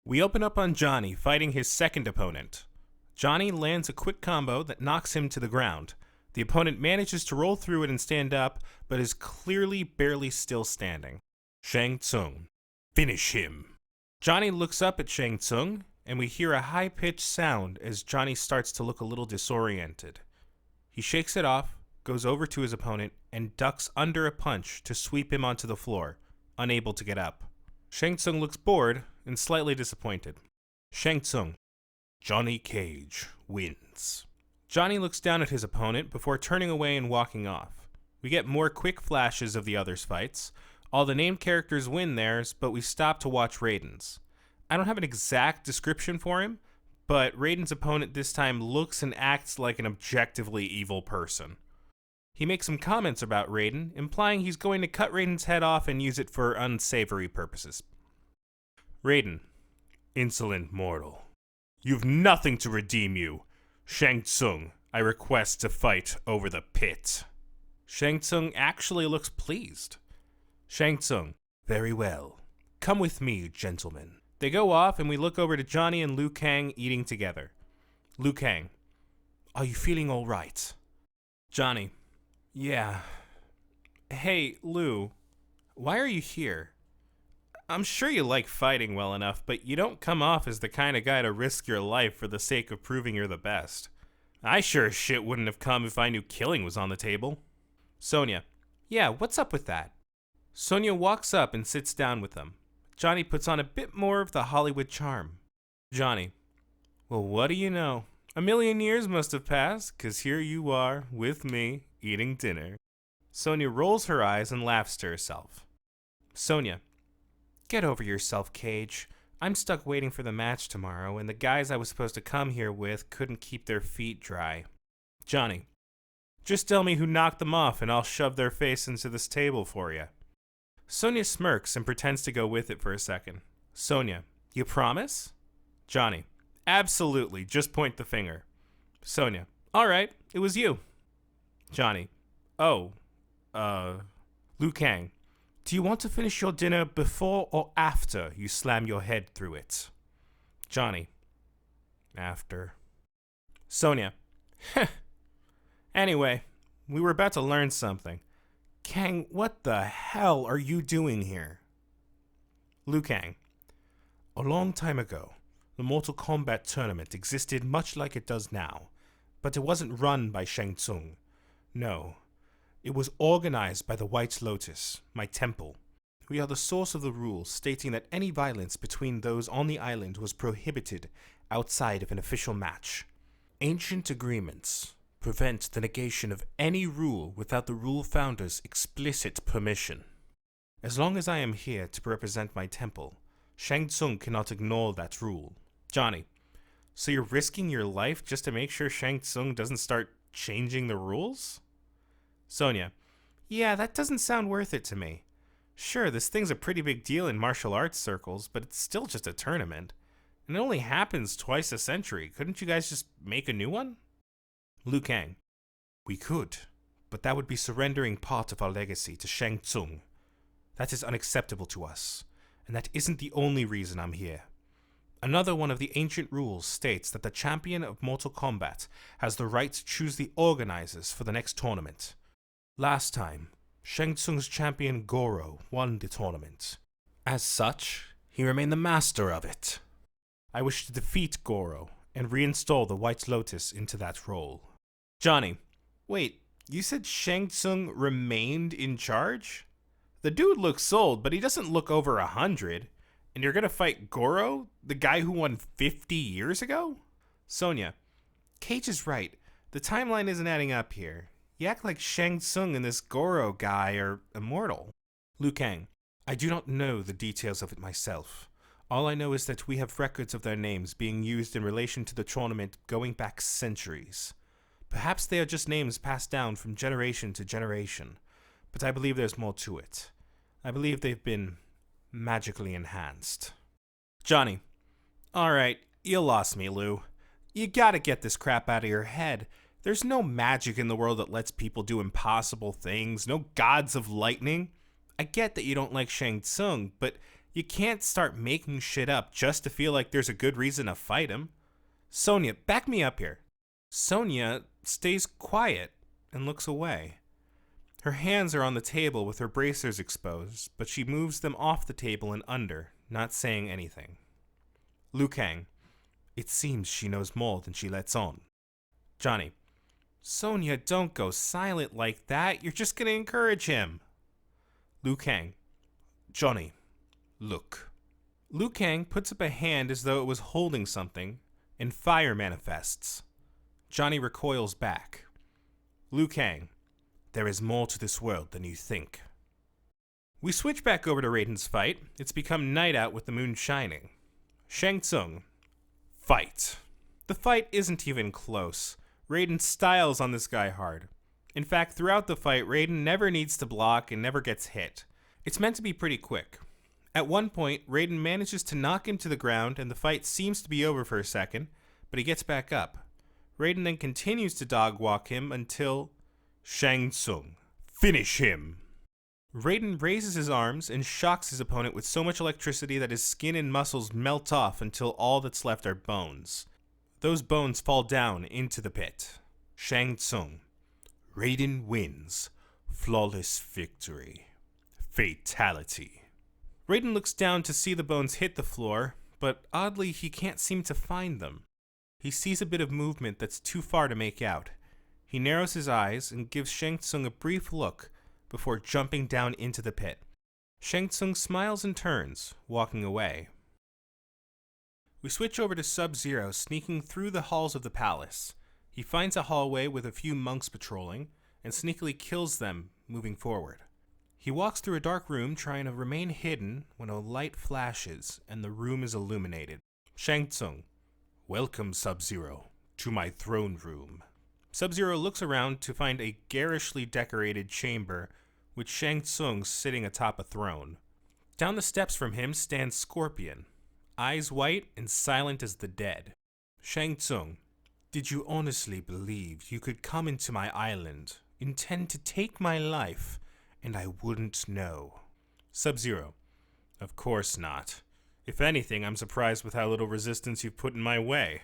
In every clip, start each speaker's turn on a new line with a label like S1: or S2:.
S1: We open up on Johnny fighting his second opponent. Johnny lands a quick combo that knocks him to the ground. The opponent manages to roll through it and stand up, but is clearly barely still standing. Shang Tsung. Finish him. Johnny looks up at Shang Tsung, and we hear a high-pitched sound as Johnny starts to look a little disoriented. He shakes it off, goes over to his opponent, and ducks under a punch to sweep him onto the floor, unable to get up. Shang Tsung looks bored and slightly disappointed. Shang Tsung. Johnny Cage wins. Johnny looks down at his opponent before turning away and walking off. We get more quick flashes of the others' fights. All the named characters win theirs, but we stop to watch Raiden's. I don't have an exact description for him, but Raiden's opponent this time looks and acts like an objectively evil person. He makes some comments about Raiden, implying he's going to cut Raiden's head off and use it for unsavory purposes. Raiden. Insolent mortal. You've nothing to redeem you. Shang Tsung, I request to fight over the pit. Shang Tsung actually looks pleased. Shang Tsung. Very well. Come with me, gentlemen. They go off and we look over to Johnny and Liu Kang eating together. Liu Kang. Are you feeling all right? Johnny. Yeah. Hey, Liu. Why are you here? I'm sure you like fighting well enough, but you don't come off as the kind of guy to risk your life for the sake of proving you're the best. I sure as shit wouldn't have come if I knew killing was on the table. Sonya. Yeah, what's up with that? Sonya walks up and sits down with them. Johnny puts on a bit more of the Hollywood charm. Johnny. Well, what do you know? A million years must have passed, 'cause here you are, with me, eating dinner. Sonya rolls her eyes and laughs to herself. Sonya. Get over yourself, Cage. I'm stuck waiting for the match tomorrow, and the guys I was supposed to come here with couldn't keep their feet dry. Johnny. Just tell me who knocked them off, and I'll shove their face into this table for you. Sonya smirks and pretends to go with it for a second. Sonya. You promise? Johnny. Absolutely, just point the finger. Sonya. All right, it was you. Johnny. Oh, Liu Kang. Do you want to finish your dinner before or after you slam your head through it? Johnny. After. Sonya. Anyway, we were about to learn something. Kang, what the hell are you doing here? Liu Kang. A long time ago, the Mortal Kombat tournament existed much like it does now, but it wasn't run by Shang Tsung. No. It was organized by the White Lotus, my temple. We are the source of the rules stating that any violence between those on the island was prohibited outside of an official match. Ancient agreements prevent the negation of any rule without the rule founder's explicit permission. As long as I am here to represent my temple, Shang Tsung cannot ignore that rule. Johnny. So you're risking your life just to make sure Shang Tsung doesn't start changing the rules? Sonya. Yeah, that doesn't sound worth it to me. Sure, this thing's a pretty big deal in martial arts circles, but it's still just a tournament. And it only happens twice a century. Couldn't you guys just make a new one? Liu Kang. We could, but that would be surrendering part of our legacy to Shang Tsung. That is unacceptable to us, and that isn't the only reason I'm here. Another one of the ancient rules states that the champion of Mortal Kombat has the right to choose the organizers for the next tournament. Last time, Shang Tsung's champion Goro won the tournament. As such, he remained the master of it. I wish to defeat Goro and reinstall the White Lotus into that role. Johnny. Wait, you said Shang Tsung remained in charge? The dude looks old, but he doesn't look over 100. And you're gonna fight Goro, the guy who won 50 years ago? Sonya. Cage is right. The timeline isn't adding up here. You act like Shang Tsung and this Goro guy are immortal. Liu Kang. I do not know the details of it myself. All I know is that we have records of their names being used in relation to the tournament going back centuries. Perhaps they are just names passed down from generation to generation, but I believe there's more to it. I believe they've been magically enhanced. Johnny. Alright, you lost me, Liu. You gotta get this crap out of your head. There's no magic in the world that lets people do impossible things, no gods of lightning. I get that you don't like Shang Tsung, but You can't start making shit up just to feel like there's a good reason to fight him. Sonya, back me up here. Sonya stays quiet and looks away. Her hands are on the table with her bracers exposed, but she moves them off the table and under, not saying anything. Liu Kang, it seems she knows more than she lets on. Johnny, Sonya, don't go silent like that. You're just gonna encourage him. Liu Kang, Johnny, look. Liu Kang puts up a hand as though it was holding something, and fire manifests. Johnny recoils back. Liu Kang, there is more to this world than you think. We switch back over to Raiden's fight. It's become night out with the moon shining. Shang Tsung, fight. The fight isn't even close. Raiden styles on this guy hard. In fact, throughout the fight, Raiden never needs to block and never gets hit. It's meant to be pretty quick. At one point, Raiden manages to knock him to the ground and the fight seems to be over for a second, but he gets back up. Raiden then continues to dog walk him until Shang Tsung, finish him. Raiden raises his arms and shocks his opponent with so much electricity that his skin and muscles melt off until all that's left are bones. Those bones fall down into the pit. Shang Tsung, Raiden wins. Flawless victory. Fatality. Raiden looks down to see the bones hit the floor, but oddly he can't seem to find them. He sees a bit of movement that's too far to make out. He narrows his eyes and gives Shang Tsung a brief look before jumping down into the pit. Shang Tsung smiles and turns, walking away. We switch over to Sub-Zero sneaking through the halls of the palace. He finds a hallway with a few monks patrolling, and sneakily kills them, moving forward. He walks through a dark room trying to remain hidden when a light flashes and the room is illuminated. Shang Tsung, welcome Sub-Zero, to my throne room. Sub-Zero looks around to find a garishly decorated chamber with Shang Tsung sitting atop a throne. Down the steps from him stands Scorpion, eyes white and silent as the dead. Shang Tsung, did you honestly believe you could come into my island, intend to take my life, and I wouldn't know? Sub-Zero, of course not. If anything, I'm surprised with how little resistance you've put in my way.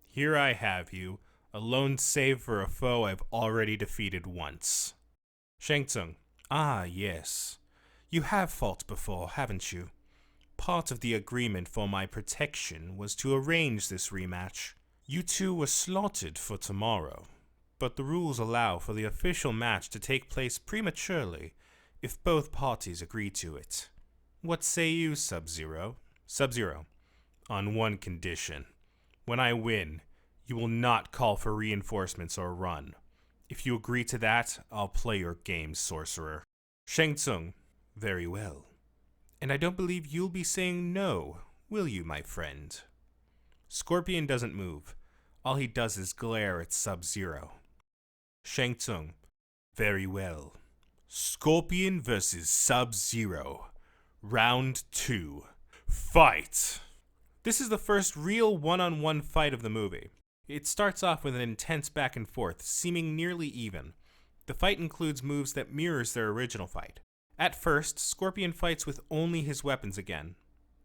S1: Here I have you, a lone save for a foe I've already defeated once. Shang Tsung, ah yes. You have fought before, haven't you? Part of the agreement for my protection was to arrange this rematch. You two were slotted for tomorrow, but the rules allow for the official match to take place prematurely if both parties agree to it. What say you, Sub-Zero? Sub-Zero, on one condition. When I win, you will not call for reinforcements or run. If you agree to that, I'll play your game, sorcerer. Shang Tsung, very well. And I don't believe you'll be saying no, will you, my friend? Scorpion doesn't move. All he does is glare at Sub-Zero. Shang Tsung, very well. Scorpion versus Sub-Zero. Round 2. Fight! This is the first real one-on-one fight of the movie. It starts off with an intense back and forth, seeming nearly even. The fight includes moves that mirrors their original fight. At first, Scorpion fights with only his weapons again.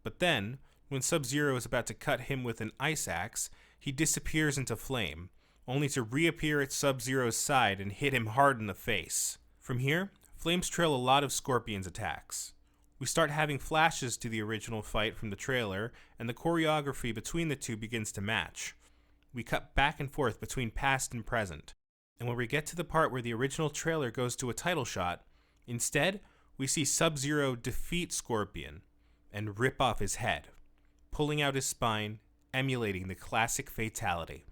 S1: But then, when Sub-Zero is about to cut him with an ice axe, he disappears into flame, only to reappear at Sub-Zero's side and hit him hard in the face. From here, flames trail a lot of Scorpion's attacks. We start having flashes to the original fight from the trailer, and the choreography between the two begins to match. We cut back and forth between past and present, and when we get to the part where the original trailer goes to a title shot, instead, we see Sub-Zero defeat Scorpion and rip off his head, pulling out his spine, emulating the classic fatality.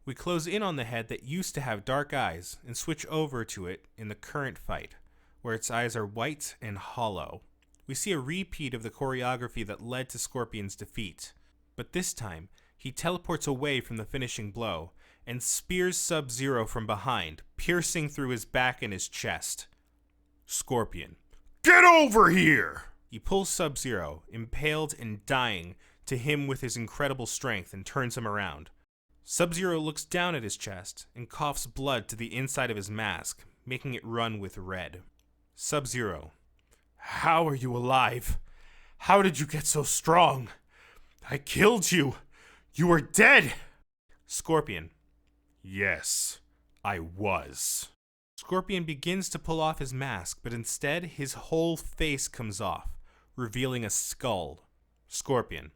S1: We close in on the head that used to have dark eyes and switch over to it in the current fight, where its eyes are white and hollow. We see a repeat of the choreography that led to Scorpion's defeat, but this time, he teleports away from the finishing blow and spears Sub-Zero from behind, piercing through his back and his chest. Scorpion, get over here! He pulls Sub-Zero, impaled and dying, to him with his incredible strength and turns him around. Sub-Zero looks down at his chest and coughs blood to the inside of his mask, making it run with red. Sub-Zero, how are you alive? How did you get so strong? I killed you. You were dead. Scorpion. Yes, I was. Scorpion begins to pull off his mask, but instead his whole face comes off, revealing a skull. Scorpion.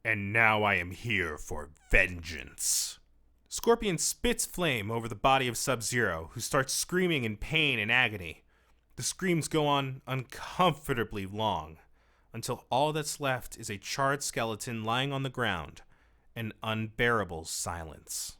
S1: And now I am here for vengeance. Scorpion spits flame over the body of Sub-Zero, who starts screaming in pain and agony. The screams go on uncomfortably long, until all that's left is a charred skeleton lying on the ground, and unbearable silence.